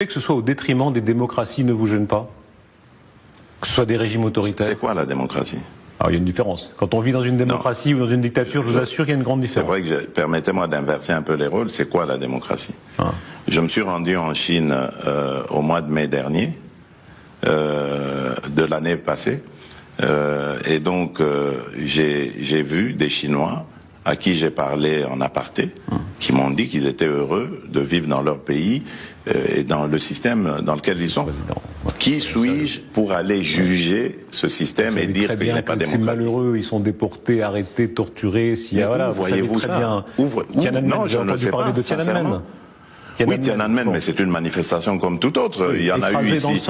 Que ce soit au détriment des démocraties ne vous gêne pas? Que ce soit des régimes autoritaires? C'est quoi la démocratie? Alors il y a une différence. Quand on vit dans une démocratie ou dans une dictature, je vous assure qu'il y a une grande différence. C'est vrai que, permettez-moi d'inverser un peu les rôles, c'est quoi la démocratie? Je me suis rendu en Chine au mois de mai dernier, de l'année passée, et donc j'ai vu des Chinois à qui j'ai parlé en aparté, qui m'ont dit qu'ils étaient heureux de vivre dans leur pays et dans le système dans lequel ils sont. Qui suis-je pour aller juger ce système et dire qu'il n'est pas démocratique? C'est malheureux, ils sont déportés, arrêtés, torturés. S'il y a, voilà, voyez-vous ça? Non, je ne sais pas, sincèrement. Oui, Tiananmen, mais c'est une manifestation comme toute autre. Il y en a eu ici.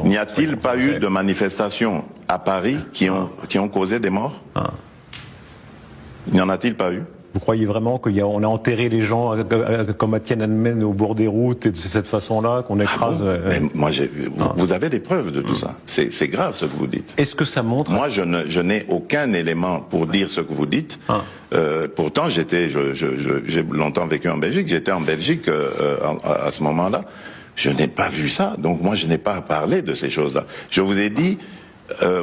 N'y a-t-il pas eu de manifestations à Paris qui ont causé des morts? N'y en a-t-il pas eu? Vous croyez vraiment qu'on a enterré les gens comme à Tiananmen au bord des routes et de cette façon-là qu'on écrase? Mais moi, vous avez des preuves de tout ça. C'est grave ce que vous dites. Est-ce que ça montre? Moi, je n'ai aucun élément pour dire ce que vous dites. Pourtant, j'ai longtemps vécu en Belgique. J'étais en Belgique à ce moment-là. Je n'ai pas vu ça. Donc moi, je n'ai pas parlé de ces choses-là. Je vous ai dit.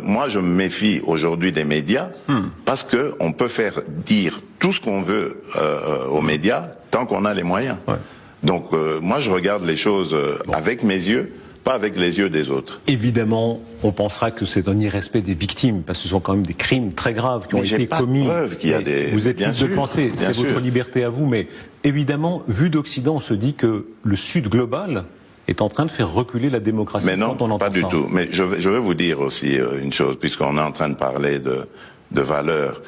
Moi, je me méfie aujourd'hui des médias parce que on peut faire dire tout ce qu'on veut aux médias tant qu'on a les moyens. Donc, moi, je regarde les choses avec mes yeux, pas avec les yeux des autres. Évidemment, on pensera que c'est un irrespect des victimes, parce que ce sont quand même des crimes très graves qui ont été commis. Preuve qu'il y a des... Vous êtes libre de penser, c'est votre liberté à vous, mais évidemment, vu d'Occident, on se dit que le Sud global est en train de faire reculer la démocratie. Mais non, quand on entend pas du ça. tout. Mais je vais vous dire aussi une chose, puisqu'on est en train de parler de valeurs.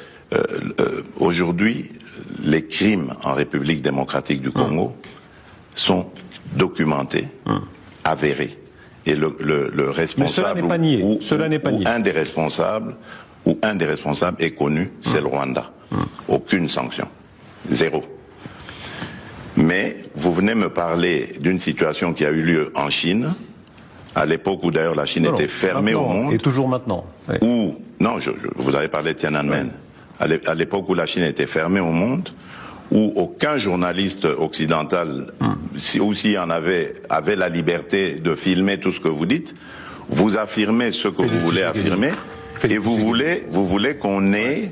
Aujourd'hui, les crimes en République démocratique du Congo sont documentés, avérés. Et le responsable ou un des responsables est connu, c'est le Rwanda. Aucune sanction. Zéro. Mais vous venez me parler d'une situation qui a eu lieu en Chine, à l'époque où d'ailleurs la Chine était fermée au monde. Et toujours maintenant. Où, non, vous avez parlé de Tiananmen. À l'époque où la Chine était fermée au monde, où aucun journaliste occidental, ou s'il y en avait la liberté de filmer tout ce que vous dites, vous affirmez ce que vous voulez affirmer. Et vous voulez qu'on ait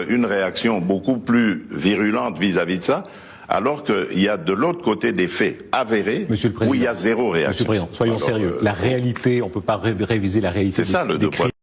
une réaction beaucoup plus virulente vis-à-vis de ça, alors qu'il y a de l'autre côté des faits avérés où il y a zéro réaction. Monsieur le Président, soyons sérieux. La réalité, on ne peut pas réviser la réalité. C'est ça le